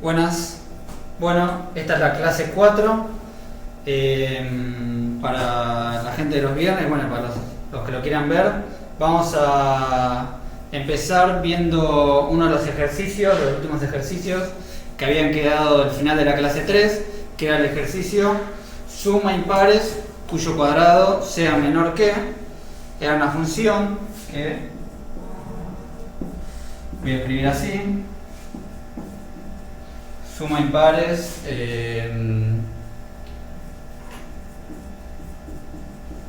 Buenas. Bueno, esta es la clase 4 para la gente de los viernes. Bueno, para los que lo quieran ver, vamos a empezar viendo uno de los ejercicios, los últimos ejercicios que habían quedado al final de la clase 3, que era el ejercicio suma impares cuyo cuadrado sea menor que. Era una función que voy a escribir así: suma impares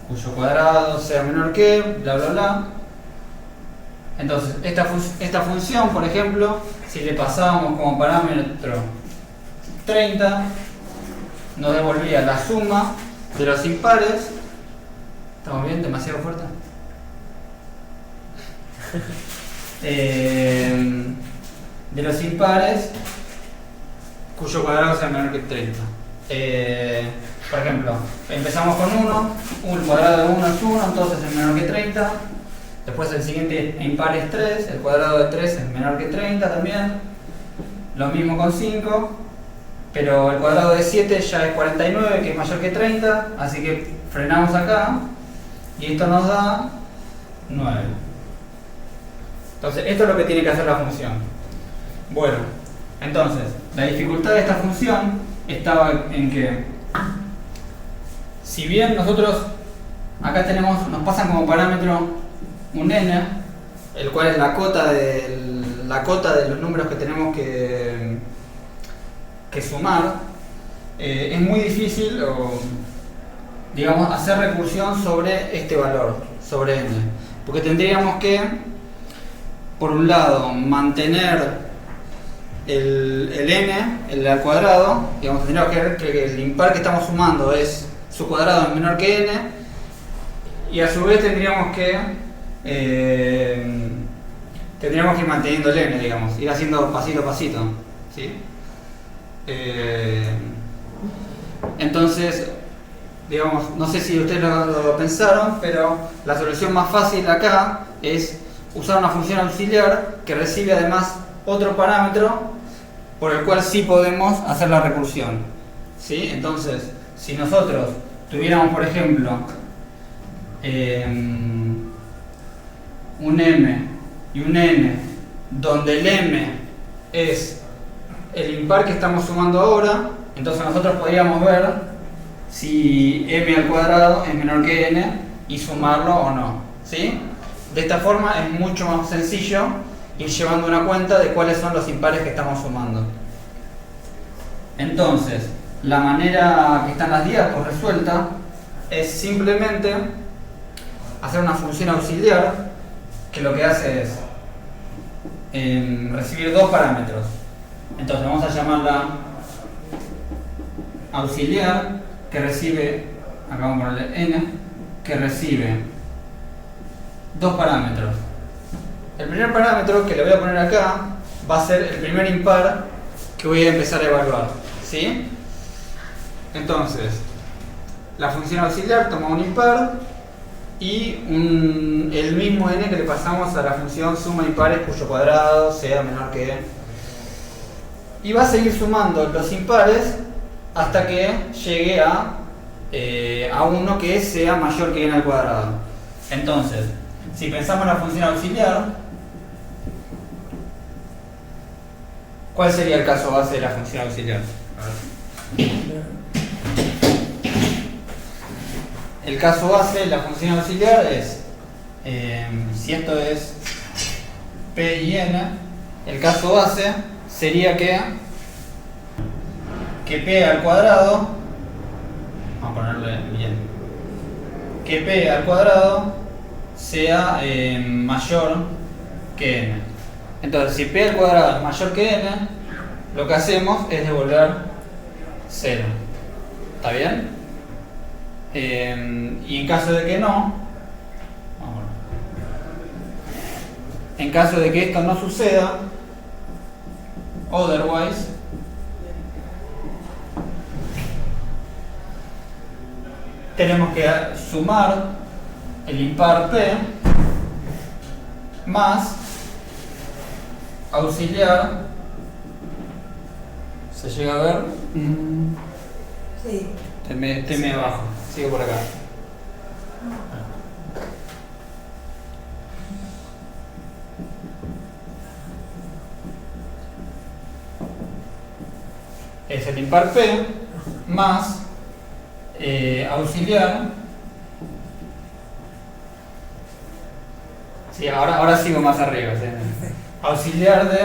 cuyo cuadrado sea menor que, bla bla bla. Entonces, esta función, por ejemplo, si le pasábamos como parámetro 30, nos devolvía la suma de los impares. ¿Estamos bien? ¿Demasiado fuerte? De los impares cuyo cuadrado sea menor que 30. Por ejemplo, empezamos con 1, el cuadrado de 1 es 1, entonces es menor que 30. Después el siguiente impar es 3, el cuadrado de 3 es menor que 30 también. Lo mismo con 5, pero el cuadrado de 7 ya es 49, que es mayor que 30, así que frenamos acá y esto nos da 9. Entonces, esto es lo que tiene que hacer la función. Bueno, entonces, la dificultad de esta función estaba en que, si bien nosotros acá nos pasan como parámetro un n, el cual es la cota de los números que tenemos que sumar, es muy difícil digamos, hacer recursión sobre este valor, sobre n, porque tendríamos que, por un lado, mantener el n, el al cuadrado, digamos, tendríamos que ver que el impar que estamos sumando su cuadrado es menor que n, y a su vez tendríamos que ir manteniendo el n, digamos, ir haciendo pasito a pasito, ¿sí? Entonces, digamos, no sé si ustedes lo pensaron, pero la solución más fácil acá es usar una función auxiliar que recibe además otro parámetro por el cual sí podemos hacer la recursión, ¿sí? Entonces, si nosotros tuviéramos, por ejemplo, un m y un n, donde el m es el impar que estamos sumando ahora, entonces nosotros podríamos ver si m al cuadrado es menor que n y sumarlo o no, ¿sí? De esta forma es mucho más sencillo ir llevando una cuenta de cuáles son los impares que estamos sumando. Entonces, la manera que están las diapos resuelta es simplemente hacer una función auxiliar que lo que hace es recibir dos parámetros. Entonces vamos a llamarla auxiliar, que recibe, acá vamos a ponerle n, que recibe dos parámetros. El primer parámetro que le voy a poner acá va a ser el primer impar que voy a empezar a evaluar, ¿sí? Entonces, la función auxiliar toma un impar y el mismo n que le pasamos a la función suma impares cuyo cuadrado sea menor que n. Y va a seguir sumando los impares hasta que llegue a uno que sea mayor que n al cuadrado. Entonces, si pensamos en la función auxiliar, ¿cuál sería el caso base de la función auxiliar? El caso base de la función auxiliar es, si esto es p y n, el caso base sería que p al cuadrado, vamos a ponerle bien, que p al cuadrado sea mayor que n. Entonces, si p al cuadrado es mayor que n, lo que hacemos es devolver 0. ¿Está bien? Y en caso de que no, en caso de que esto no suceda, otherwise, tenemos que sumar el impar p más auxiliar ¿Se llega a ver? Sí. Estoy medio abajo. Sigo por acá. Es el impar P más auxiliar. Sí, ahora sigo más arriba. ¿Sí? Auxiliar de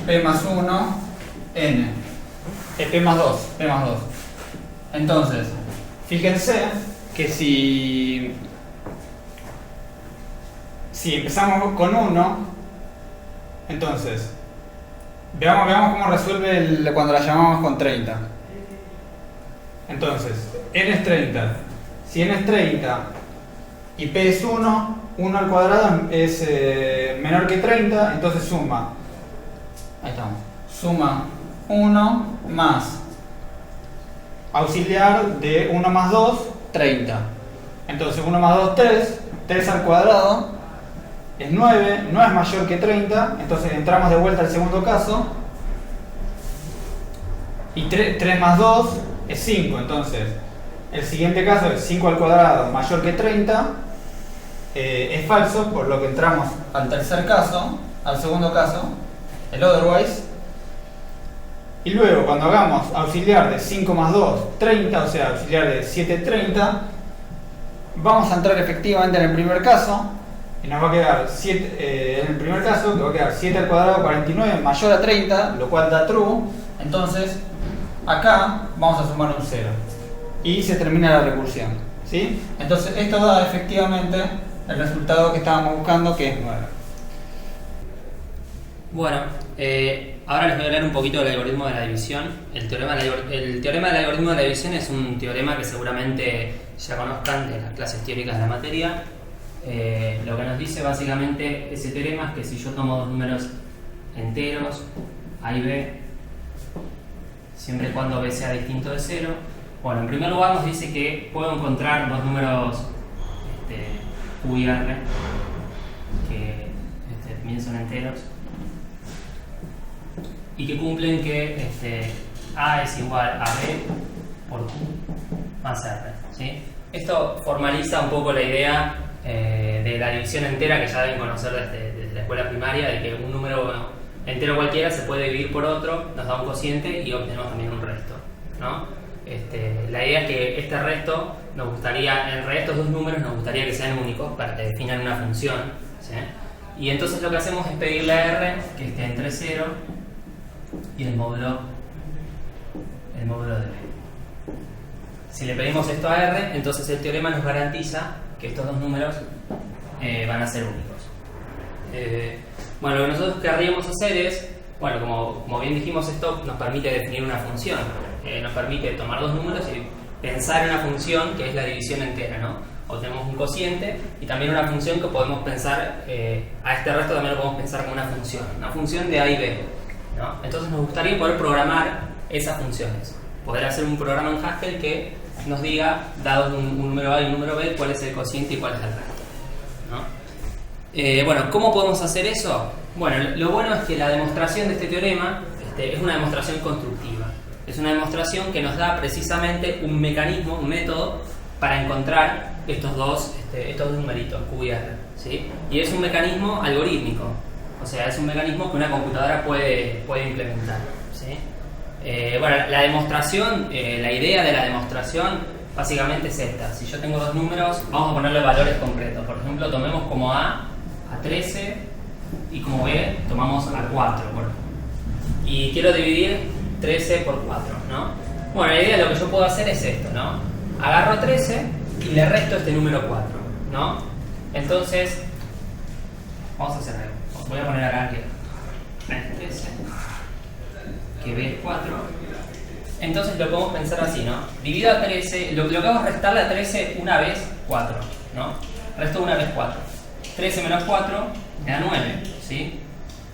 P más 1 N. P más 2. P más 2. Entonces, fíjense que si empezamos con 1, entonces veamos cómo resuelve cuando la llamamos con 30. Entonces, n es 30. Si n es 30 y p es 1, 1 al cuadrado es menor que 30, entonces suma. Ahí estamos. Suma 1 más auxiliar de 1 más 2, 30. Entonces 1 más 2, 3. 3 al cuadrado es 9, no es mayor que 30, entonces entramos de vuelta al segundo caso. Y 3 más 2 es 5, entonces el siguiente caso es 5 al cuadrado mayor que 30, es falso, por lo que entramos al tercer caso, al segundo caso, el otherwise. Y luego cuando hagamos auxiliar de 5 más 2, 30, o sea auxiliar de 7, 30, vamos a entrar efectivamente en el primer caso. Y nos va a quedar 7, en el primer caso, que va a quedar 7 al cuadrado 49 mayor a 30, lo cual da true. Entonces, acá vamos a sumar un 0. Y se termina la recursión. ¿Sí? Entonces, esto da efectivamente el resultado que estábamos buscando, que es 9. Bueno, ahora les voy a hablar un poquito del algoritmo de la división. El teorema del algoritmo de la división es un teorema que seguramente ya conozcan de las clases teóricas de la materia. Lo que nos dice básicamente ese teorema es que si yo tomo dos números enteros, A y B, siempre y cuando B sea distinto de 0, bueno, en primer lugar nos dice que puedo encontrar dos números Q y R que también son enteros y que cumplen que A es igual a B por Q más R, ¿sí? Esto formaliza un poco la idea de la división entera que ya deben conocer desde la escuela primaria, de que un número entero cualquiera se puede dividir por otro, nos da un cociente y obtenemos también un resto, ¿no? La idea es que este resto nos gustaría, entre estos dos números nos gustaría que sean únicos para que definan una función, ¿sí? Y entonces lo que hacemos es pedirle a R que esté entre 0 y el módulo de B. Si le pedimos esto a R, entonces el teorema nos garantiza que estos dos números van a ser únicos. Bueno, lo que nosotros querríamos hacer es, bueno, como bien dijimos, esto nos permite definir una función, nos permite tomar dos números y pensar en una función que es la división entera, ¿no? O tenemos un cociente y también una función que podemos pensar, a este resto también lo podemos pensar como una función de A y B, ¿no? Entonces nos gustaría poder programar esas funciones, poder hacer un programa en Haskell que nos diga, dado un número A y un número B, cuál es el cociente y cuál es el resto, ¿no? Bueno, ¿cómo podemos hacer eso? Bueno, lo bueno es que la demostración de este teorema es una demostración constructiva. Es una demostración que nos da precisamente un mecanismo, un método para encontrar estos dos numeritos, Q y R, ¿sí? Y es un mecanismo algorítmico, o sea, es un mecanismo que una computadora puede implementar, ¿sí? Bueno, la demostración, la idea de la demostración básicamente es esta. Si yo tengo dos números, vamos a ponerle valores concretos. Por ejemplo, tomemos como A 13 y como B tomamos a 4. Y quiero dividir 13 por 4, ¿no? Bueno, la idea de lo que yo puedo hacer es esto, ¿no? Agarro 13 y le resto este número 4, ¿no? Entonces, vamos a hacer algo. Voy a poner acá que A es 13, que B es 4. Entonces lo podemos pensar así, ¿no? Divido a 13, lo que hago es restarle a 13 una vez 4, ¿no? Resto una vez 4. 13 menos 4 me da 9, ¿sí?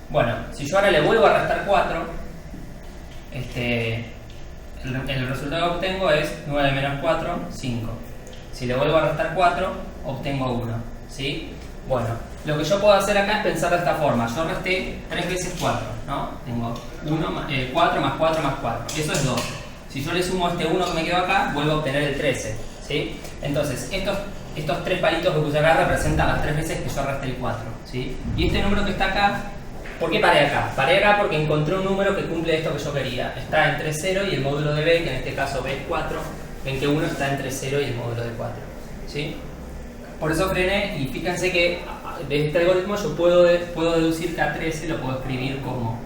Bueno, si yo ahora le vuelvo a restar 4, el resultado que obtengo es 9 menos 4, 5. Si le vuelvo a restar 4, obtengo 1, ¿sí? Bueno, lo que yo puedo hacer acá es pensar de esta forma. Yo resté 3 veces 4, ¿no? Tengo 4 más 4 más 4. Eso es 12. Si yo le sumo este 1 que me quedó acá, vuelvo a obtener el 13, ¿sí? Entonces, estos 3 palitos que puse acá representan las 3 veces que yo resté el 4, ¿sí? Y este número que está acá, ¿por qué paré acá? Paré acá porque encontré un número que cumple esto que yo quería. Está entre 0 y el módulo de b, que en este caso b es 4. Ven que 1 está entre 0 y el módulo de 4, ¿sí? Por eso frené, y fíjense que de este algoritmo yo puedo deducir que a 13 lo puedo escribir como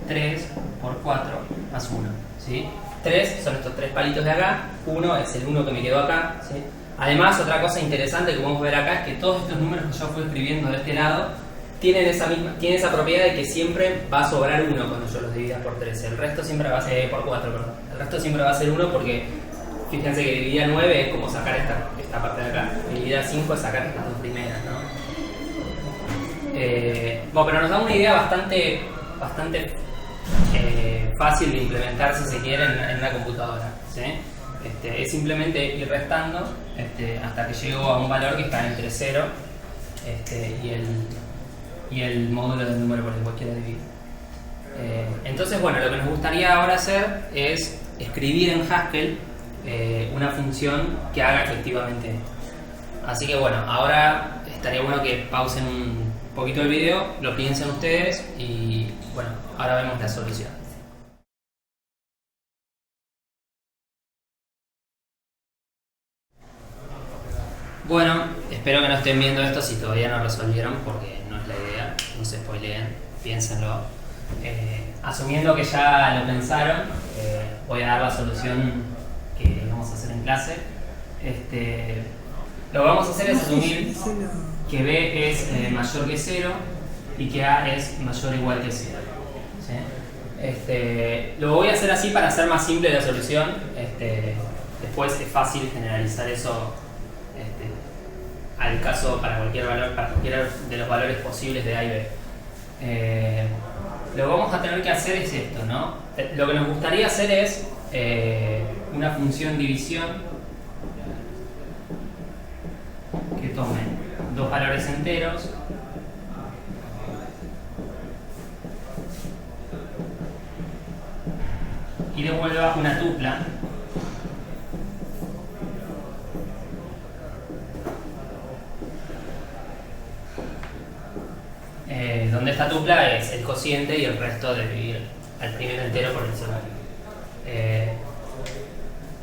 3 por 4 más 1, ¿sí? 3 son estos 3 palitos de acá, 1 es el 1 que me quedó acá, ¿sí? Además, otra cosa interesante que podemos ver acá es que todos estos números que yo fui escribiendo de este lado tienen esa propiedad de que siempre va a sobrar 1 cuando yo los divida por 13. El resto siempre va a ser por 4, perdón. El resto siempre va a ser 1 porque fíjense que dividir a 9 es como sacar esta parte de acá. Dividir a 5 es sacar estas dos primeras, ¿no? Bueno, pero nos da una idea bastante fácil de implementar, si se quiere, en una computadora, ¿sí? Es simplemente ir restando hasta que llego a un valor que está entre 0 y el módulo del número por el cual quiero dividir. Entonces, bueno, lo que nos gustaría ahora hacer es escribir en Haskell una función que haga efectivamente esto. Así que bueno, ahora estaría bueno que pausen un poquito el video, lo piensen ustedes y bueno, ahora vemos la solución. Bueno, espero que no estén viendo esto si todavía no resolvieron, porque no es la idea, no se spoileen, piénsenlo. Asumiendo que ya lo pensaron, voy a dar la solución que vamos a hacer en clase. Lo que vamos a hacer es asumir que b es mayor que 0 y que a es mayor o igual que 0. ¿Sí? Lo voy a hacer así para hacer más simple la solución. Después es fácil generalizar eso al caso para cualquier valor, para cualquiera de los valores posibles de a y b. Lo que vamos a tener que hacer es esto, ¿no? Lo que nos gustaría hacer es una función división que tome dos valores enteros y devuelva una tupla donde esta tupla es el cociente y el resto de dividir al primer entero por el segundo.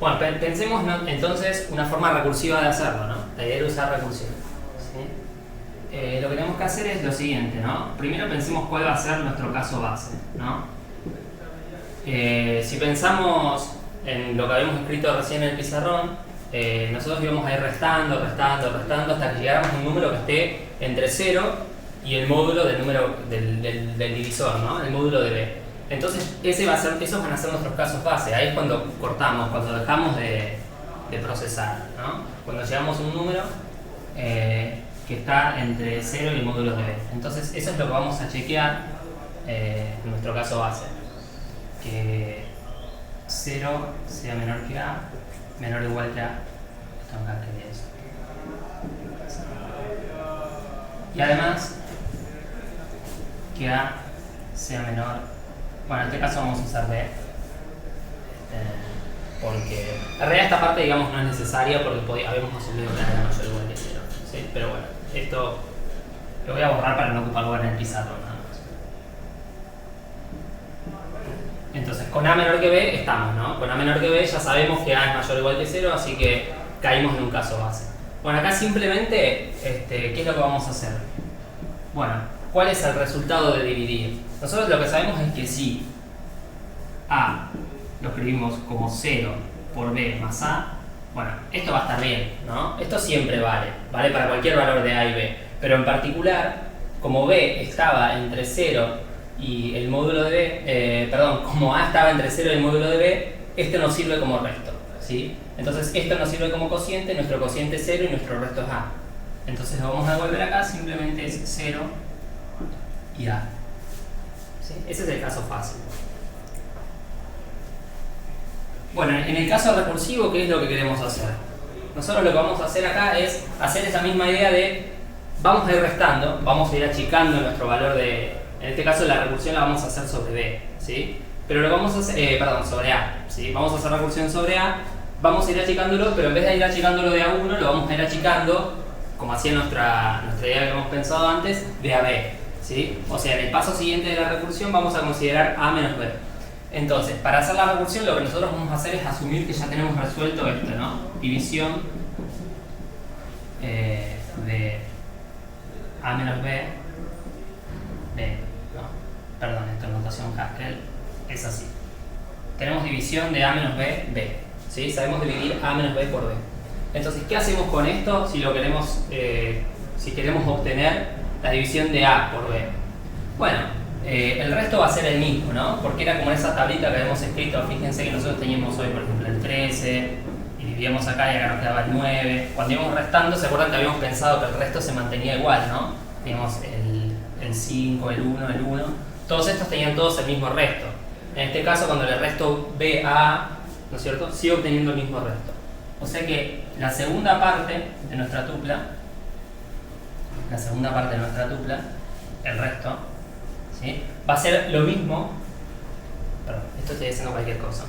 Bueno, pensemos entonces una forma recursiva de hacerlo, ¿no? La idea es usar recursión, ¿sí? Lo que tenemos que hacer es lo siguiente, ¿no? Primero pensemos cuál va a ser nuestro caso base, ¿no? Si pensamos en lo que habíamos escrito recién en el pizarrón, nosotros íbamos a ir restando hasta que llegáramos a un número que esté entre 0 y el módulo del número del divisor, ¿no? El módulo de b. Entonces esos van a ser nuestros casos base. Ahí es cuando cortamos, cuando dejamos de procesar, ¿no? Cuando llegamos a un número que está entre 0 y el módulo de b. Entonces eso es lo que vamos a chequear en nuestro caso base. Que 0 sea menor que a, menor o igual que a. Esto acá tendría eso. Y además que a sea menor, bueno, en este caso vamos a usar b, porque en realidad esta parte, digamos, no es necesaria porque habíamos asumido que era mayor o igual que 0, ¿sí? Pero bueno, esto lo voy a borrar para no ocupar lugar en el pizarrón nada más. Entonces, con a menor que b estamos, ¿no? Con a menor que b ya sabemos que a es mayor o igual que 0, así que caímos en un caso base. Bueno, acá simplemente, ¿qué es lo que vamos a hacer? Bueno, ¿cuál es el resultado de dividir? Nosotros lo que sabemos es que si a lo escribimos como 0 por b más a, bueno, esto va a estar bien, ¿no? Esto siempre vale para cualquier valor de a y b, pero en particular, como b estaba entre 0 y el módulo de b, como a estaba entre 0 y el módulo de b, este nos sirve como resto, ¿sí? Entonces esto nos sirve como cociente, nuestro cociente es 0 y nuestro resto es a. Entonces lo vamos a devolver acá, simplemente es 0 y a. ¿Sí? Ese es el caso fácil. Bueno, en el caso recursivo, ¿qué es lo que queremos hacer? Nosotros lo que vamos a hacer acá es hacer esa misma idea de vamos a ir restando, vamos a ir achicando nuestro valor de, en este caso la recursión la vamos a hacer sobre B, ¿sí? Pero lo vamos a hacer, sobre A, ¿sí? Vamos a hacer la recursión sobre A, vamos a ir achicándolo, pero en vez de ir achicándolo de A1, lo vamos a ir achicando, como hacía nuestra idea que hemos pensado antes, de AB, ¿sí? O sea, en el paso siguiente de la recursión vamos a considerar A menos B. Entonces, para hacer la recursión lo que nosotros vamos a hacer es asumir que ya tenemos resuelto esto, ¿no? División de A menos B, perdón, esto es notación Haskell, es así. Tenemos división de A menos B, B, ¿sí? Sabemos dividir A menos B por B. Entonces, ¿qué hacemos con esto si lo queremos, si queremos obtener la división de A por B? Bueno, el resto va a ser el mismo, ¿no? Porque era como esa tablita que habíamos escrito. Fíjense que nosotros teníamos hoy, por ejemplo, el 13, y dividíamos acá y acá nos quedaba el 9. Cuando íbamos restando, ¿se acuerdan que habíamos pensado que el resto se mantenía igual, ¿no? Teníamos el 5, el 1, el 1. Todos estos tenían todos el mismo resto. En este caso, cuando le resto B a A, ¿no es cierto? Sigo obteniendo el mismo resto. O sea que la segunda parte de nuestra tupla, el resto, ¿sí? Va a ser lo mismo. Perdón, esto estoy diciendo cualquier cosa.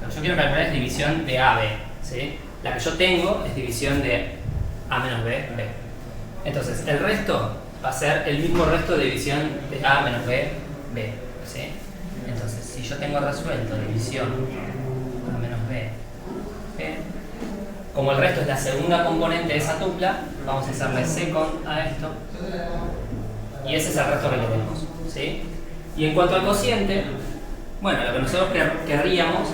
Lo que yo quiero calcular es división de AB, ¿sí? La que yo tengo es división de A menos B, B. Entonces, el resto va a ser el mismo resto de división de A menos B, B, ¿sí? Entonces, si yo tengo resuelto división A menos B, B, como el resto es la segunda componente de esa tupla, vamos a hacerle second a esto. Y ese es el resto que tenemos, ¿sí? Y en cuanto al cociente, bueno, lo que nosotros querríamos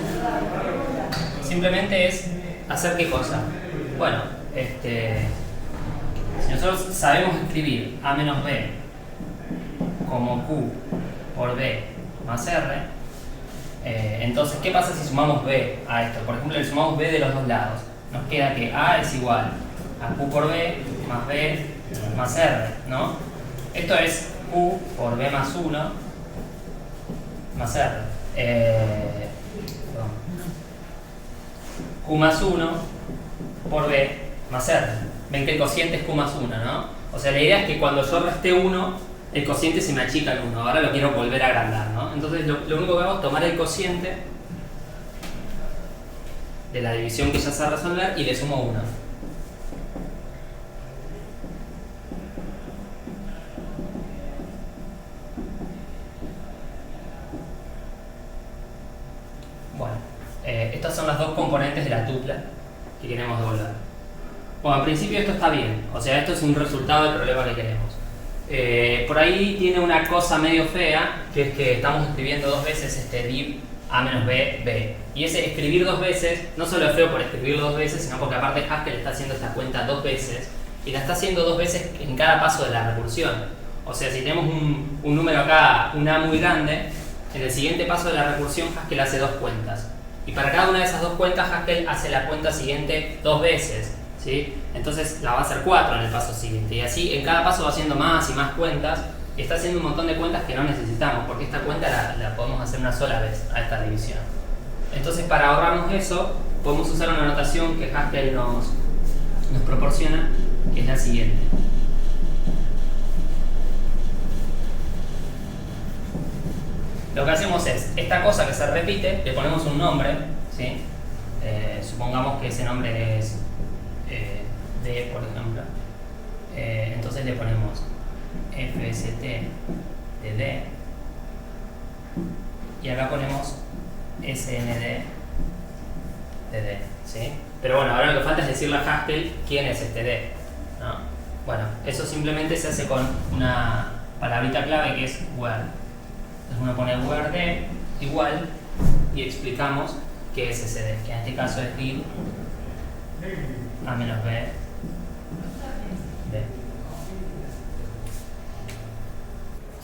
simplemente es hacer ¿qué cosa? Bueno, si nosotros sabemos escribir A menos B como Q por B más R, entonces, ¿qué pasa si sumamos B a esto? Por ejemplo, le sumamos B de los dos lados. Nos queda que A es igual a Q por B más B más R, ¿no? Esto es Q por B más 1 más R. Q más 1 por B más R. Ven que el cociente es Q más 1, ¿no? O sea, la idea es que cuando yo reste 1, el cociente se me achica al 1. Ahora lo quiero volver a agrandar, ¿no? Entonces, lo único que hago es tomar el cociente de la división que ya se va a resolver y le sumo 1. Bueno, estas son las dos componentes de la tupla que queremos devolver. Bueno, en principio esto está bien, o sea, esto es un resultado del problema que queremos. Por ahí tiene una cosa medio fea, que es que estamos escribiendo dos veces div A menos B, B. Y ese escribir dos veces, no solo es feo por escribirlo dos veces, sino porque aparte Haskell está haciendo esta cuenta dos veces, y la está haciendo dos veces en cada paso de la recursión. O sea, si tenemos un número acá, un A muy grande, en el siguiente paso de la recursión Haskell hace dos cuentas. Y para cada una de esas dos cuentas Haskell hace la cuenta siguiente dos veces, ¿sí? Entonces la va a hacer 4 en el paso siguiente. Y así en cada paso va haciendo más y más cuentas. Y está haciendo un montón de cuentas que no necesitamos, porque esta cuenta la podemos hacer una sola vez a esta división. Entonces, para ahorrarnos eso, podemos usar una notación que Haskell nos proporciona, que es la siguiente. Lo que hacemos es, esta cosa que se repite, le ponemos un nombre, ¿sí? Supongamos que ese nombre es D, por ejemplo. Entonces le ponemos FST de D y acá ponemos SND de D, ¿sí? Pero bueno, ahora lo que falta es decirle a Haskell quién es este D, ¿no? Bueno, eso simplemente se hace con una palabrita clave que es where. Entonces uno pone where D igual y explicamos qué es ese D, que en este caso es div A menos B D.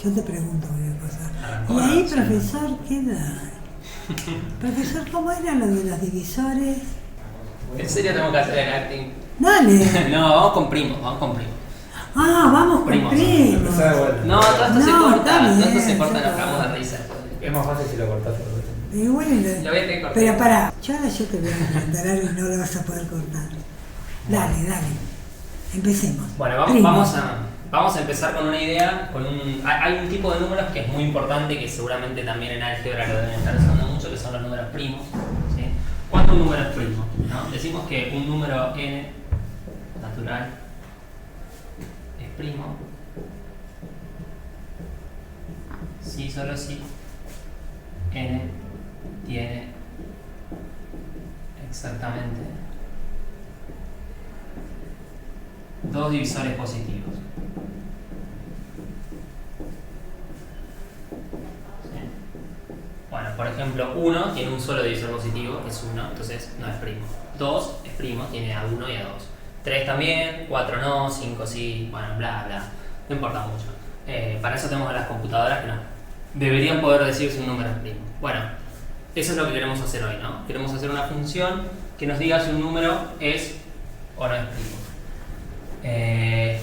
Yo te pregunto una cosa. ¿Y ahí, profesor, qué da? Profesor, ¿cómo era lo de los divisores? ¿En serio tenemos que hacer el acting? Dale. No, vamos con primos, vamos con primos. Ah, vamos con Primos. primos. No, todo esto se No, corta, está bien, todo esto se corta, nos está cagamos de bien. risa. Es más fácil si lo cortás. Y bueno, Lo voy a tener que cortar. pero pará, yo ahora yo te voy a preguntar algo y no lo vas a poder cortar. Dale, dale. Empecemos. Bueno, vamos a empezar con una idea. Hay un tipo de números que es muy importante, que seguramente también en álgebra lo deben estar usando mucho, que son los números primos. ¿Sí? ¿Cuánto un número es primo? ¿No? Decimos que un número n natural es primo si solo si n tiene exactamente dos divisores positivos. ¿Sí? Bueno, por ejemplo, 1 tiene un solo divisor positivo, que es 1, entonces no es primo. 2 es primo, tiene a 1 y a 2. 3 también, 4 no, 5 sí, bueno, bla, bla. No importa mucho. Para eso tenemos a las computadoras que no deberían poder decir si un número es primo. Bueno, eso es lo que queremos hacer hoy, ¿no? Queremos hacer una función que nos diga si un número es o no es primo.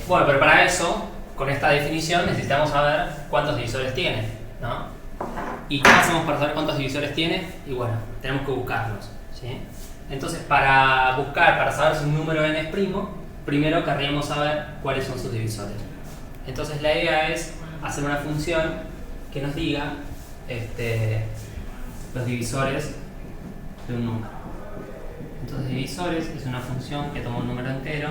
Bueno, pero para eso, con esta definición, necesitamos saber cuántos divisores tiene, ¿no? ¿Y cómo hacemos para saber cuántos divisores tiene? Y bueno, tenemos que buscarlos, ¿sí? Entonces, para saber si un número n es primo, primero querríamos saber cuáles son sus divisores. Entonces, la idea es hacer una función que nos diga los divisores de un número. Entonces, divisores es una función que toma un número entero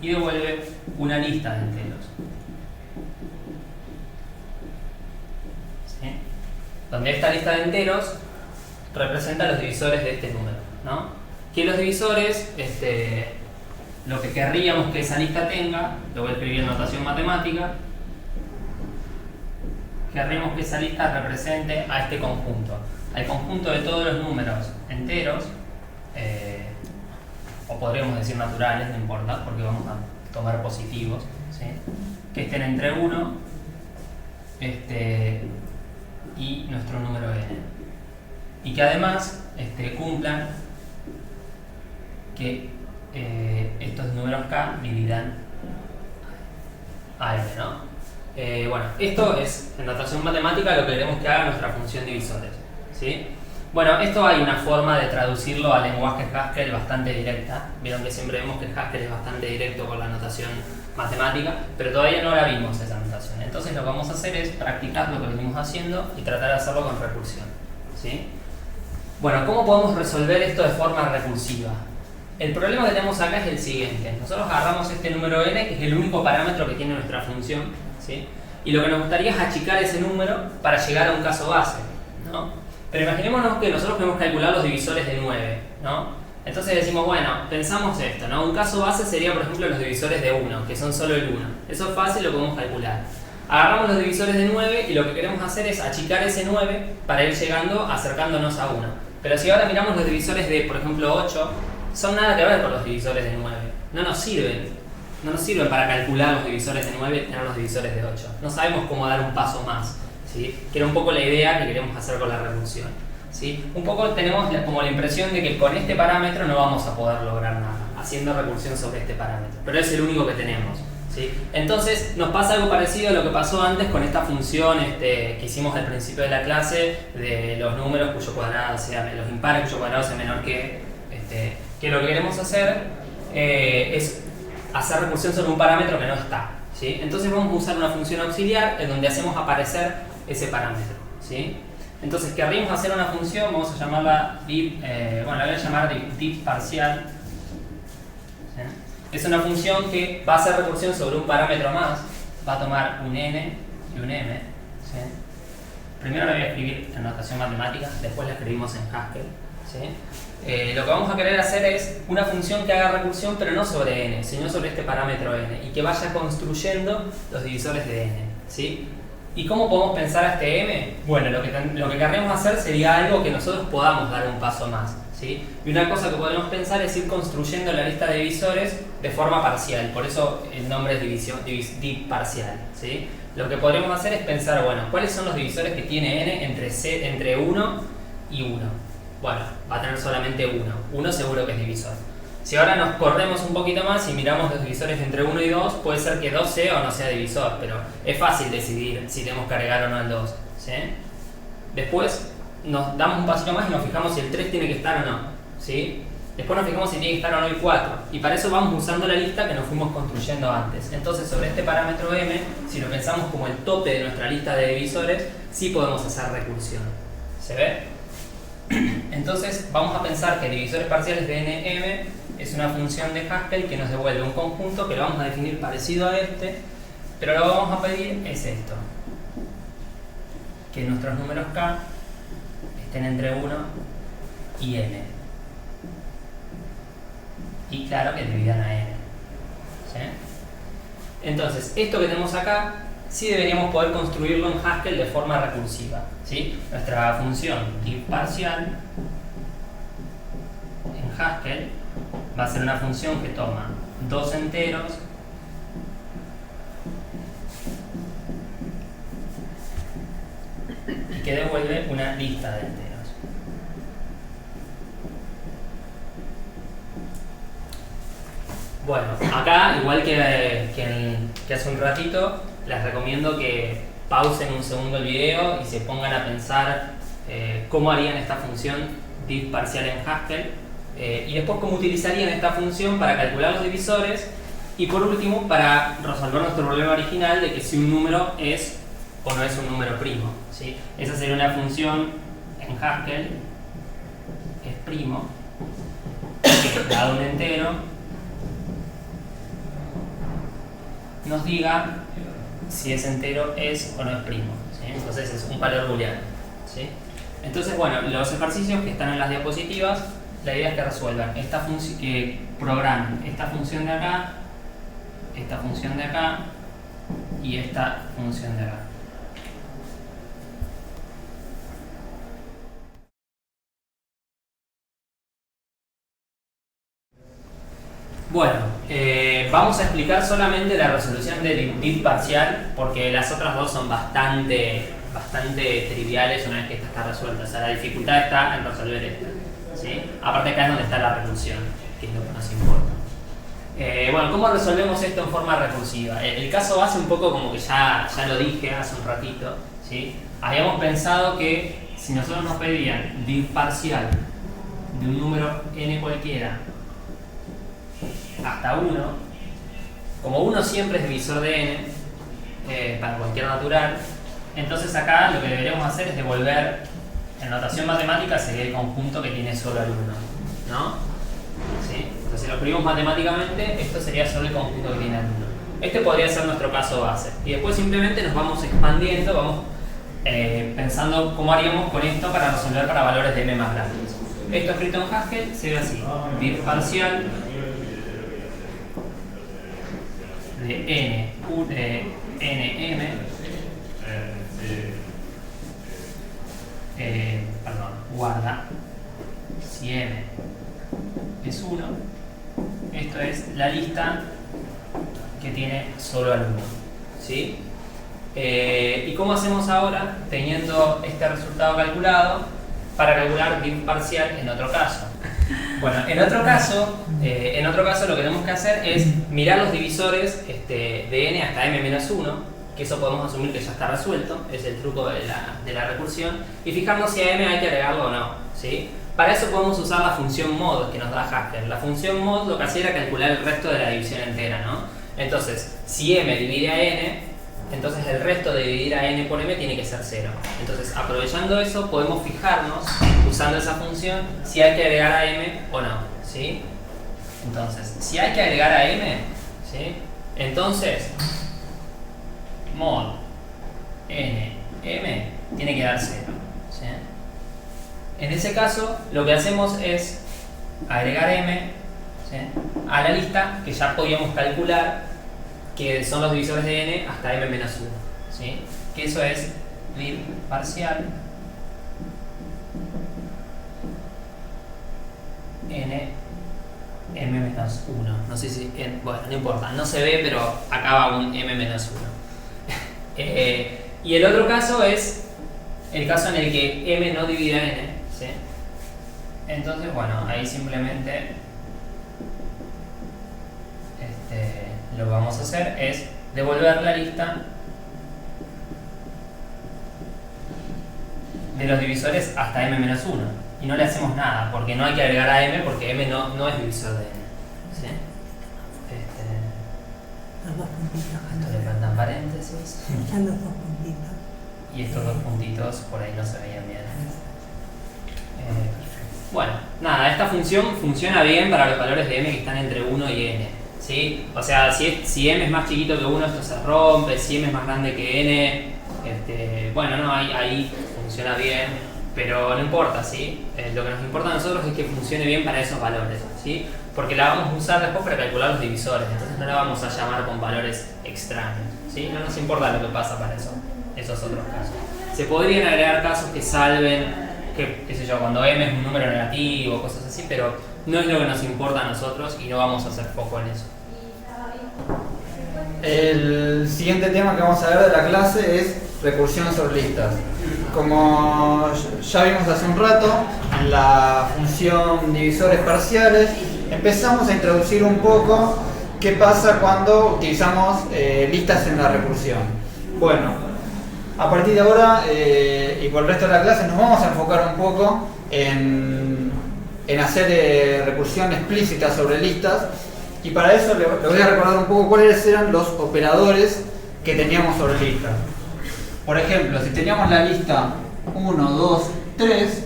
y devuelve una lista de enteros. ¿Sí? Donde esta lista de enteros representa los divisores de este número, ¿no? Que los divisores, lo que querríamos que esa lista tenga, lo voy a escribir en notación matemática, querríamos que esa lista represente a este conjunto, al conjunto de todos los números enteros, o podríamos decir naturales, no importa, porque vamos a tomar positivos, ¿sí? Que estén entre 1 y nuestro número n. Y que además cumplan que estos números k dividan a n, ¿no? Bueno, esto es en notación matemática lo que queremos que haga nuestra función divisores, ¿sí? Bueno, esto hay una forma de traducirlo al lenguaje Haskell bastante directa. Vieron que siempre vemos que Haskell es bastante directo con la notación matemática, pero todavía no la vimos esa notación. Entonces lo que vamos a hacer es practicar lo que venimos haciendo y tratar de hacerlo con recursión, ¿sí? Bueno, ¿cómo podemos resolver esto de forma recursiva? El problema que tenemos acá es el siguiente. Nosotros agarramos este número n, que es el único parámetro que tiene nuestra función, ¿sí? Y lo que nos gustaría es achicar ese número para llegar a un caso base, ¿no? Pero imaginémonos que nosotros queremos calcular los divisores de 9, ¿no? Entonces decimos, bueno, pensamos esto, ¿no? Un caso base sería, por ejemplo, los divisores de 1, que son solo el 1. Eso es fácil, lo podemos calcular. Agarramos los divisores de 9 y lo que queremos hacer es achicar ese 9 para ir llegando, acercándonos a 1. Pero si ahora miramos los divisores de, por ejemplo, 8, son nada que ver con los divisores de 9. No nos sirven para calcular los divisores de 9 y tener los divisores de 8. No sabemos cómo dar un paso más, ¿sí? Que era un poco la idea que queremos hacer con la recursión, ¿sí? Un poco tenemos como la impresión de que con este parámetro no vamos a poder lograr nada, haciendo recursión sobre este parámetro. Pero es el único que tenemos, ¿sí? Entonces nos pasa algo parecido a lo que pasó antes con esta función que hicimos al principio de la clase de los números cuyo cuadrado sea, los impares cuyo cuadrado sea menor que lo que queremos hacer es hacer recursión sobre un parámetro que no está, ¿sí? Entonces vamos a usar una función auxiliar en donde hacemos aparecer ese parámetro, ¿sí? Entonces querríamos hacer una función, vamos a llamarla div, bueno, la voy a llamar div parcial, ¿sí? Es una función que va a hacer recursión sobre un parámetro más, va a tomar un n y un m, ¿sí? Primero la voy a escribir en notación matemática, después la escribimos en Haskell, ¿sí? Lo que vamos a querer hacer es una función que haga recursión, pero no sobre n, sino sobre este parámetro n, y que vaya construyendo los divisores de n, ¿sí? ¿Y cómo podemos pensar a este m? Bueno, lo que querríamos hacer sería algo que nosotros podamos dar un paso más, ¿sí? Y una cosa que podemos pensar es ir construyendo la lista de divisores de forma parcial, por eso el nombre es div parcial, ¿sí? Lo que podríamos hacer es pensar, bueno, ¿cuáles son los divisores que tiene n entre 1 y 1? Bueno, va a tener solamente 1. 1 seguro que es divisor. Si ahora nos corremos un poquito más y miramos los divisores entre 1 y 2, puede ser que 2 sea o no sea divisor, pero es fácil decidir si tenemos que agregar o no el 2, ¿sí? Después nos damos un pasito más y nos fijamos si el 3 tiene que estar o no, ¿sí? Después nos fijamos si tiene que estar o no el 4. Y para eso vamos usando la lista que nos fuimos construyendo antes. Entonces, sobre este parámetro m, si lo pensamos como el tope de nuestra lista de divisores, sí podemos hacer recursión. ¿Se ve? Entonces, vamos a pensar que divisores parciales de nm es una función de Haskell que nos devuelve un conjunto que lo vamos a definir parecido a este, pero lo que vamos a pedir es esto. Que nuestros números k estén entre 1 y n. Y claro que dividan a n. ¿Sí? Entonces, esto que tenemos acá, sí deberíamos poder construirlo en Haskell de forma recursiva. ¿Sí? Nuestra función div parcial en Haskell va a ser una función que toma dos enteros y que devuelve una lista de enteros. Bueno, acá, igual que hace un ratito, les recomiendo que pausen un segundo el video y se pongan a pensar cómo harían esta función div parcial en Haskell y después cómo utilizarían esta función para calcular los divisores y por último para resolver nuestro problema original de que si un número es o no es un número primo, ¿sí? Esa sería una función en Haskell, es primo, que dado un entero nos diga si ese entero es o no es primo, ¿sí? Entonces es un valor booleano, ¿sí? Entonces, bueno, los ejercicios que están en las diapositivas, la idea es que resuelvan esta función, que programen esta función de acá, esta función de acá y esta función de acá. Bueno, vamos a explicar solamente la resolución de div parcial porque las otras dos son bastante triviales una vez que esta está resuelta. O sea, la dificultad está en resolver esta, ¿sí? Aparte acá es donde está la recursión, que es lo que nos importa. Bueno, ¿cómo resolvemos esto en forma recursiva? El caso base un poco como que ya lo dije hace un ratito, ¿sí? Habíamos pensado que si nosotros nos pedían div parcial de un número n cualquiera hasta 1, como 1 siempre es divisor de n, para cualquier natural, entonces acá lo que deberíamos hacer es devolver, en notación matemática sería el conjunto que tiene solo el 1, ¿no? ¿Sí? Entonces si lo escribimos matemáticamente, esto sería solo el conjunto que tiene el 1. Este podría ser nuestro caso base. Y después simplemente nos vamos expandiendo, vamos pensando cómo haríamos con esto para resolver para valores de m más grandes. Esto escrito en Haskell se ve así: div parcial de nm, guarda, si m es 1, esto es la lista que tiene solo al 1, ¿sí? ¿Y cómo hacemos ahora, teniendo este resultado calculado, para calcular div parcial en otro caso? Bueno, en otro caso lo que tenemos que hacer es mirar los divisores de n hasta m-1, que eso podemos asumir que ya está resuelto, es el truco de la recursión, y fijarnos si a m hay que agregarlo o no, ¿sí? Para eso podemos usar la función mod que nos da Haskell. La función mod lo que hacía era calcular el resto de la división entera, ¿no? Entonces, si m divide a n, entonces el resto de dividir a n por m tiene que ser 0. Entonces, aprovechando eso, podemos fijarnos, usando esa función, si hay que agregar a m o no, ¿sí? Entonces, si hay que agregar a m, ¿sí? Entonces, mod n m tiene que dar 0, ¿sí? En ese caso, lo que hacemos es agregar m, ¿sí?, a la lista que ya podíamos calcular, que son los divisores de n hasta m-1, ¿sí? Que eso es div parcial n m-1. No sé si, bueno, no importa, no se ve, pero acá va un m-1. Y el otro caso es el caso en el que m no divide a n, ¿sí? Entonces, bueno, ahí simplemente lo que vamos a hacer es devolver la lista de los divisores hasta m-1, y no le hacemos nada, porque no hay que agregar a m, porque m no es divisor de n. ¿Sí? Los dos puntitos. Esto le faltan paréntesis. Están los dos puntitos. Y estos dos puntitos por ahí no se veían bien. Perfecto. Bueno, nada, esta función funciona bien para los valores de m que están entre 1 y n. ¿Sí? O sea, si m es más chiquito que 1, esto se rompe. Si m es más grande que n, bueno, no, ahí funciona bien, pero no importa, ¿sí? Lo que nos importa a nosotros es que funcione bien para esos valores, ¿sí? Porque la vamos a usar después para calcular los divisores, entonces no la vamos a llamar con valores extraños, ¿sí? No nos importa lo que pasa para esos otros casos. Se podrían agregar casos que salven, qué sé yo, cuando m es un número negativo, cosas así, pero no es lo que nos importa a nosotros y no vamos a hacer foco en eso. El siguiente tema que vamos a ver de la clase es recursión sobre listas. Como ya vimos hace un rato, en la función divisores parciales empezamos a introducir un poco qué pasa cuando utilizamos listas en la recursión. Bueno, a partir de ahora y por el resto de la clase nos vamos a enfocar un poco en hacer recursión explícita sobre listas, y para eso le voy a recordar un poco cuáles eran los operadores que teníamos sobre listas. Por ejemplo, si teníamos la lista 1, 2, 3,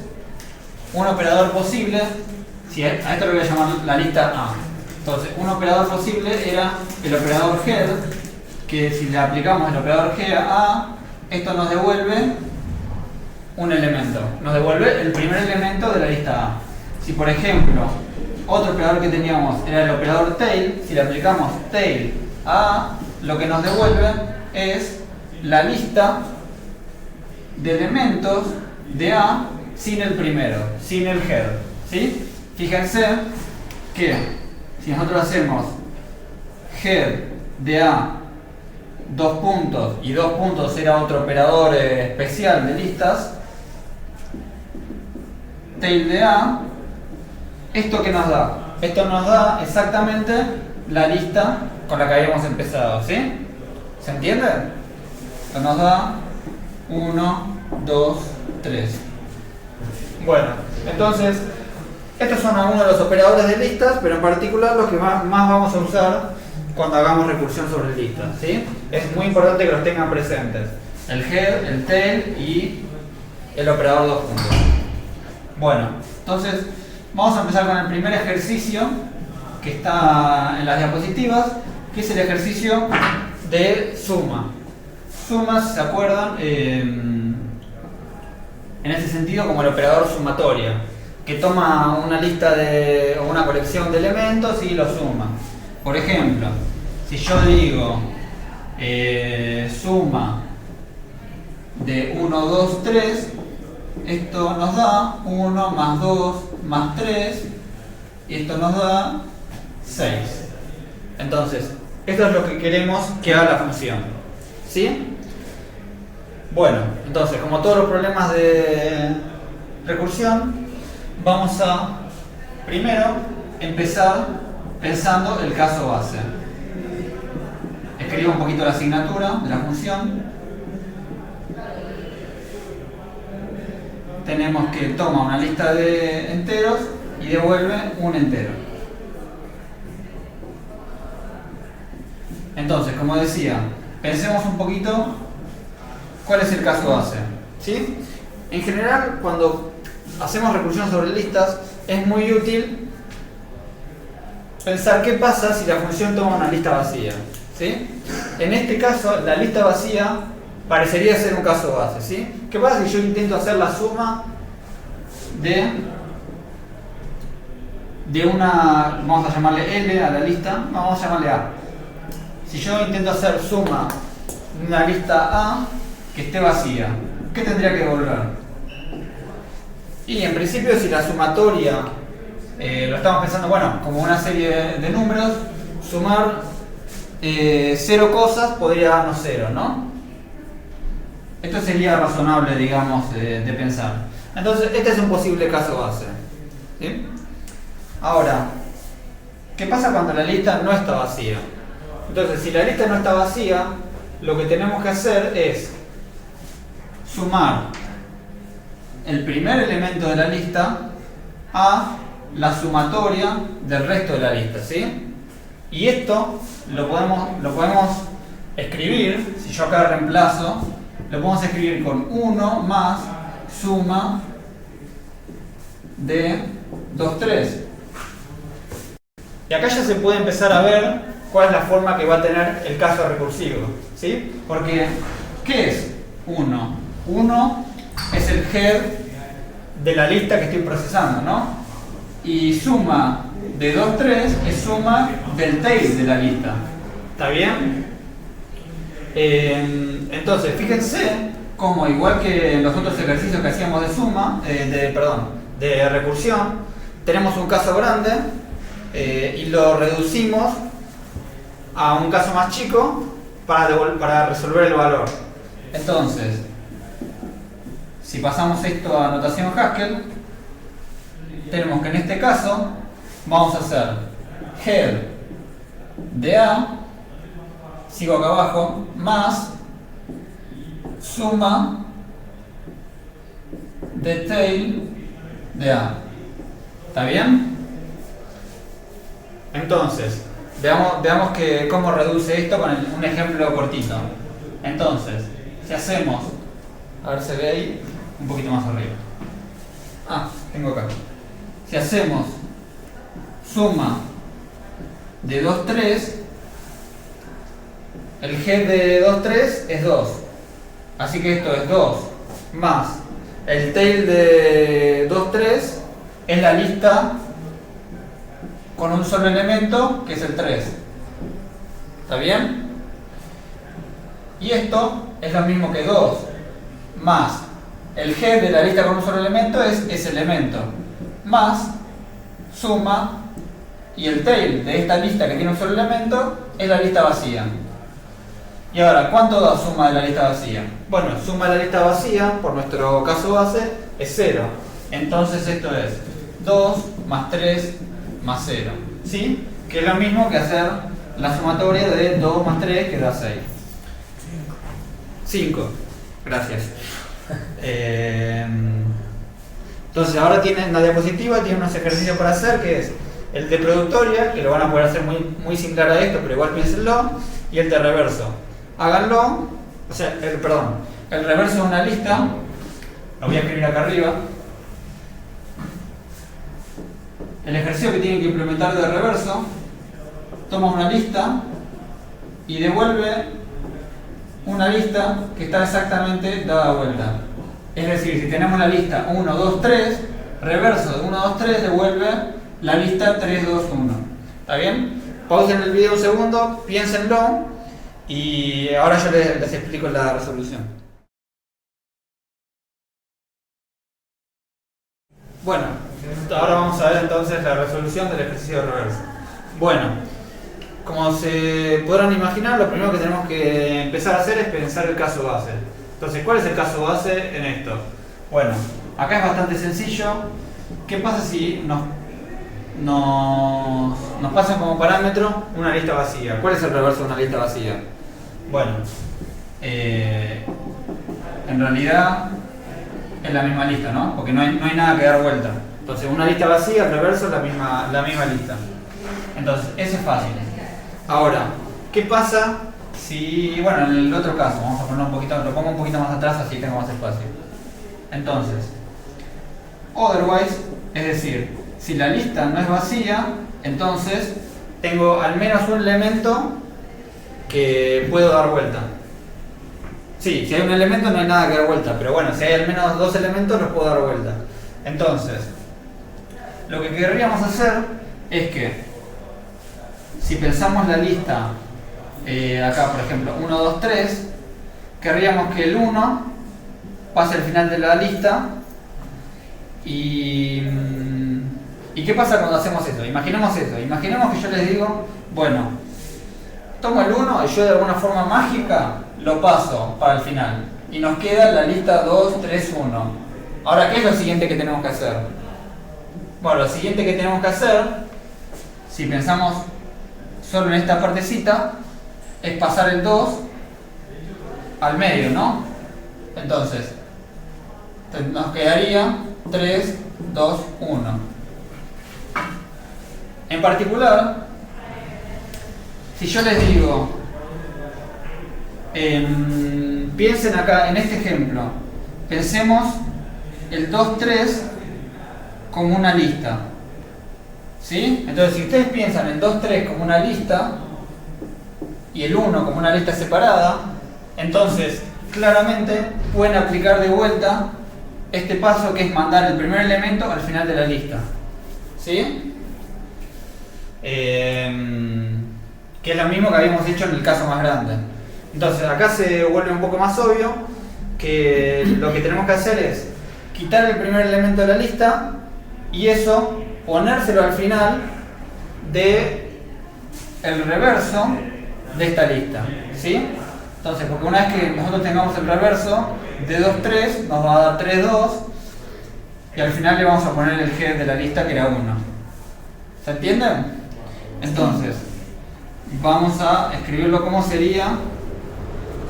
un operador posible, a esto le voy a llamar la lista A. Entonces, un operador posible era el operador head, que si le aplicamos el operador head a A, esto nos devuelve un elemento, nos devuelve el primer elemento de la lista A. Si por ejemplo, otro operador que teníamos era el operador tail, si le aplicamos tail a A, lo que nos devuelve es la lista de elementos de A sin el primero, sin el head, ¿sí? Fíjense que si nosotros hacemos head de A, dos puntos, y dos puntos era otro operador especial de listas, tail de A, ¿esto qué nos da? Esto nos da exactamente la lista con la que habíamos empezado, ¿sí? ¿Se entiende? Esto nos da 1, 2, 3. Bueno, entonces, estos son algunos de los operadores de listas, pero en particular los que más vamos a usar cuando hagamos recursión sobre listas, ¿sí? Es muy importante que los tengan presentes. El head, el tail y el operador dos puntos. Bueno, entonces vamos a empezar con el primer ejercicio que está en las diapositivas, que es el ejercicio de suma. Suma, si se acuerdan, en ese sentido como el operador sumatoria, que toma una lista o una colección de elementos y lo suma. Por ejemplo, si yo digo suma de 1, 2, 3, esto nos da 1 más 2 más 3, y esto nos da 6. Entonces, esto es lo que queremos que haga la función, ¿sí? Bueno, entonces, como todos los problemas de recursión, vamos a primero empezar pensando el caso base. Escribo un poquito la asignatura de la función. Tenemos que toma una lista de enteros y devuelve un entero. Entonces, como decía, pensemos un poquito cuál es el caso base, ¿sí? En general, cuando hacemos recursión sobre listas, es muy útil pensar qué pasa si la función toma una lista vacía, ¿sí? En este caso, la lista vacía parecería ser un caso base, ¿sí? ¿Qué pasa si yo intento hacer la suma de una, vamos a llamarle L a la lista, no, vamos a llamarle A. Si yo intento hacer suma de una lista A que esté vacía, ¿qué tendría que devolver? Y en principio, si la sumatoria lo estamos pensando, bueno, como una serie de números, sumar 0 cosas podría darnos 0, ¿no? Esto sería razonable, digamos, de pensar. Entonces, este es un posible caso base, ¿sí? Ahora, ¿qué pasa cuando la lista no está vacía? Entonces, si la lista no está vacía, lo que tenemos que hacer es sumar el primer elemento de la lista a la sumatoria del resto de la lista, ¿sí? Y esto lo podemos escribir, si yo acá reemplazo, lo podemos escribir con 1 más suma de 2, 3. Y acá ya se puede empezar a ver cuál es la forma que va a tener el caso recursivo, ¿sí? Porque, ¿qué es 1? 1 es el head de la lista que estoy procesando, ¿no? Y suma de 2, 3 es suma del tail de la lista. ¿Está bien? Entonces, fíjense cómo, igual que en los otros ejercicios que hacíamos de suma, de recursión, tenemos un caso grande y lo reducimos a un caso más chico para resolver el valor. Entonces, si pasamos esto a notación Haskell, tenemos que en este caso vamos a hacer head de A, sigo acá abajo, más suma de tail de A. ¿Está bien? Entonces, veamos cómo reduce esto con un ejemplo cortito. Entonces, si hacemos, a ver, se ve ahí, un poquito más arriba. Tengo acá. Si hacemos suma de 2, 3, el head de 2, 3 es 2. Así que esto es 2 más el tail de 2, 3 es la lista con un solo elemento, que es el 3. ¿Está bien? Y esto es lo mismo que 2 más el head de la lista con un solo elemento es ese elemento, más suma, y el tail de esta lista que tiene un solo elemento es la lista vacía. Y ahora, ¿cuánto da suma de la lista vacía? Bueno, suma de la lista vacía, por nuestro caso base, es 0. Entonces esto es 2 más 3 más 0. ¿Sí? Que es lo mismo que hacer la sumatoria de 2 más 3, que da 6. 5. Gracias. Entonces ahora tienen la diapositiva, tiene unos ejercicios para hacer, que es el de productoria, que lo van a poder hacer muy similar a esto, pero igual piénsenlo, y el de reverso. Háganlo, el reverso de una lista, lo voy a escribir acá arriba. El ejercicio que tienen que implementar de reverso, toma una lista y devuelve una lista que está exactamente dada vuelta. Es decir, si tenemos la lista 1, 2, 3, reverso de 1, 2, 3 devuelve la lista 3, 2, 1. ¿Está bien? Pausen el video un segundo, piénsenlo y ahora yo les explico la resolución. Bueno, ahora vamos a ver entonces la resolución del ejercicio de reverso. Bueno, como se podrán imaginar, lo primero que tenemos que empezar a hacer es pensar el caso base. Entonces, ¿cuál es el caso base en esto? Bueno, acá es bastante sencillo. ¿Qué pasa si nos pasan como parámetro una lista vacía? ¿Cuál es el reverso de una lista vacía? Bueno, en realidad es la misma lista, ¿no? Porque no hay nada que dar vuelta. Entonces, una lista vacía, el reverso es la misma lista. Entonces, ese es fácil. Ahora, ¿qué pasa si, bueno, en el otro caso, vamos a ponerlo lo pongo un poquito más atrás, así tengo más espacio. Entonces, otherwise, es decir, si la lista no es vacía, entonces tengo al menos un elemento que puedo dar vuelta. Sí, si hay un elemento no hay nada que dar vuelta, pero bueno, si hay al menos dos elementos los puedo dar vuelta. Entonces, lo que querríamos hacer es que, si pensamos la lista, acá por ejemplo, 1, 2, 3, querríamos que el 1 pase al final de la lista. ¿Y qué pasa cuando hacemos esto? Imaginemos que yo les digo, bueno, tomo el 1 y yo de alguna forma mágica lo paso para el final. Y nos queda la lista 2, 3, 1. Ahora, ¿qué es lo siguiente que tenemos que hacer? Bueno, lo siguiente que tenemos que hacer, si pensamos solo en esta partecita, es pasar el 2 al medio, ¿no? Entonces, nos quedaría 3, 2, 1. En particular, si yo les digo, piensen acá en este ejemplo, pensemos el 2, 3 como una lista, ¿sí? Entonces, si ustedes piensan el 2, 3 como una lista y el 1 como una lista separada, entonces claramente pueden aplicar de vuelta este paso, que es mandar el primer elemento al final de la lista, ¿sí? Que es lo mismo que habíamos hecho en el caso más grande. Entonces acá se vuelve un poco más obvio que lo que tenemos que hacer es quitar el primer elemento de la lista y eso ponérselo al final de el reverso de esta lista, ¿sí? Entonces, porque una vez que nosotros tengamos el reverso de 2, 3, nos va a dar 3, 2 y al final le vamos a poner el head de la lista, que era 1. ¿Se entienden? Entonces, vamos a escribirlo como sería.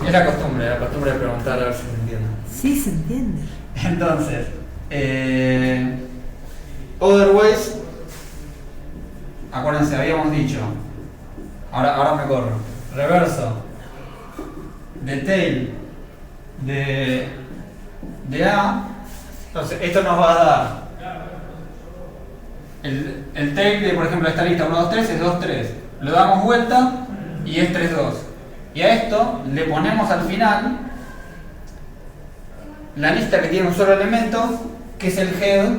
Es la costumbre de preguntar a ver si se entiende. Sí, se entiende. Entonces, otherwise, acuérdense, habíamos dicho, ahora me corro, reverso de tail de A. Entonces, esto nos va a dar el tail de, por ejemplo, esta lista 1, 2, 3 es 2, 3. Lo damos vuelta y es 3, 2. Y a esto le ponemos al final la lista que tiene un solo elemento, que es el head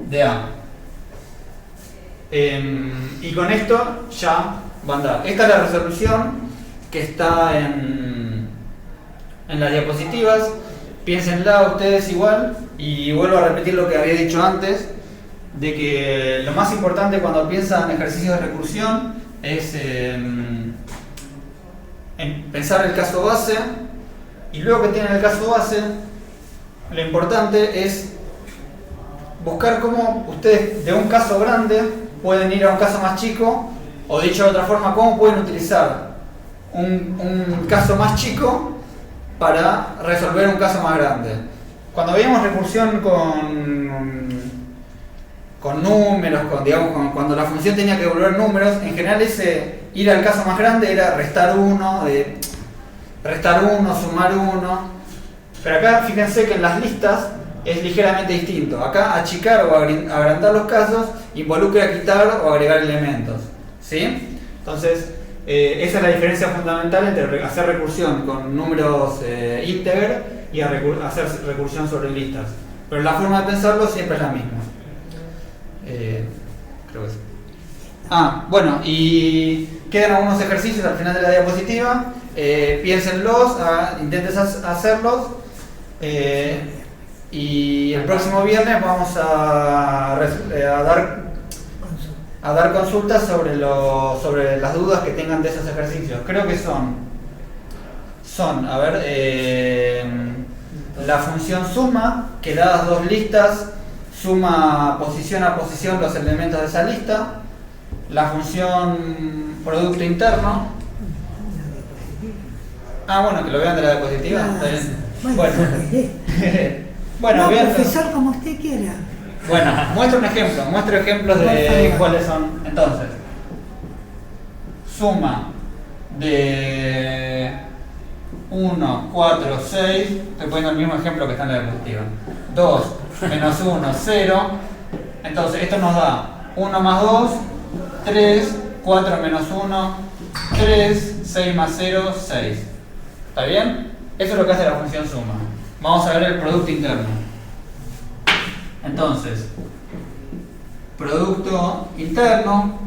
de A. Y con esto ya va a andar. Esta es la resolución que está en las diapositivas. Piénsenla ustedes igual, y vuelvo a repetir lo que había dicho antes, de que lo más importante cuando piensan en ejercicios de recursión es en pensar el caso base, y luego que tienen el caso base, lo importante es buscar cómo ustedes de un caso grande pueden ir a un caso más chico, o dicho de otra forma, cómo pueden utilizar un caso más chico para resolver un caso más grande. Cuando veíamos recursión con números, cuando la función tenía que devolver números, en general ese ir al caso más grande era restar 1, sumar 1, pero acá fíjense que en las listas es ligeramente distinto. Acá achicar o agrandar los casos involucra quitar o agregar elementos, ¿sí? Entonces, esa es la diferencia fundamental entre hacer recursión con números integer y hacer recursión sobre listas. Pero la forma de pensarlo siempre es la misma. Creo que sí. Bueno, y quedan algunos ejercicios al final de la diapositiva. Piénsenlos, intenten hacerlos. Y el próximo viernes vamos a dar consultas sobre las dudas que tengan de esos ejercicios. Creo que son a ver, la función suma, que dadas dos listas suma posición a posición los elementos de esa lista. La función producto interno. Bueno, que lo vean de la diapositiva. Está bien. Bueno, bien. Profesor, como usted quiera. Bueno, muestro ejemplos de cuáles son. Entonces, suma de 1, 4, 6, estoy poniendo el mismo ejemplo que está en la diapositiva. 2, menos 1, 0. Entonces, esto nos da 1 más 2, 3, 4 menos 1, 3, 6 más 0, 6. ¿Está bien? Eso es lo que hace la función suma. Vamos a ver el producto interno. Entonces, producto interno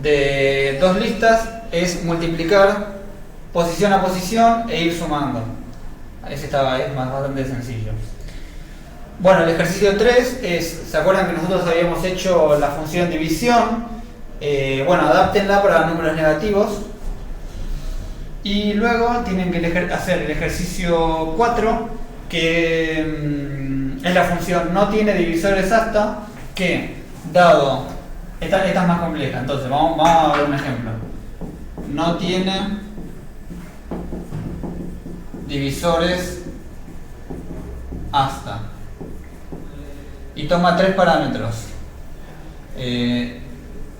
de dos listas es multiplicar posición a posición e ir sumando. Ese es bastante sencillo. Bueno, el ejercicio 3 es, ¿se acuerdan que nosotros habíamos hecho la función división? Adáptenla para números negativos. Y luego tienen que hacer el ejercicio 4, que es la función no tiene divisores hasta que, dado, esta es más compleja, entonces vamos a ver un ejemplo. No tiene divisores hasta. y toma tres parámetros.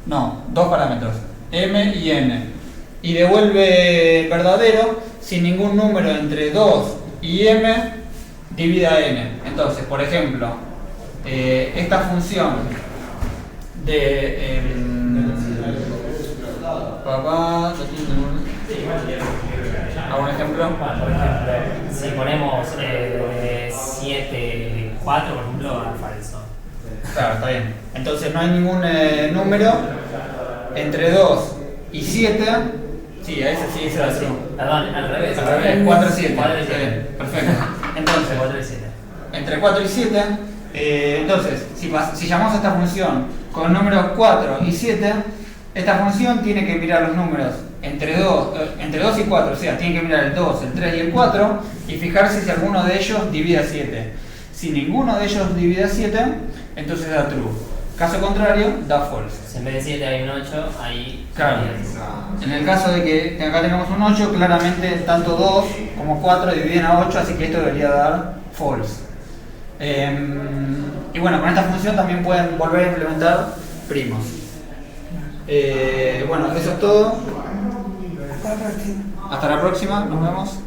No, dos parámetros, m y n. Y devuelve verdadero si ningún número entre 2 y m divide a n. Entonces, por ejemplo, esta función de hago un ejemplo. Por ejemplo, si ponemos 7, 4, por ejemplo, a falso. Claro, está bien. Entonces no hay ningún número entre 2 y 7. Sí, a ese sí será true. Perdón, al revés. Al revés, 4 y 7. 4 y 7. Perfecto. Entonces, 4 y 7. entre 4 y 7, entonces, si llamamos a esta función con números 4 y 7, esta función tiene que mirar los números entre 2 y 4, o sea, tiene que mirar el 2, el 3 y el 4 y fijarse si alguno de ellos divide a 7. Si ninguno de ellos divide a 7, entonces da true. Caso contrario, da false. Si en vez de 7 hay un 8, ahí... Claro. En el caso de que acá tengamos un 8, claramente tanto 2 como 4 dividen a 8, así que esto debería dar false. Y bueno, con esta función también pueden volver a implementar primos. Bueno, eso es todo. Hasta la próxima. Hasta la próxima, nos vemos.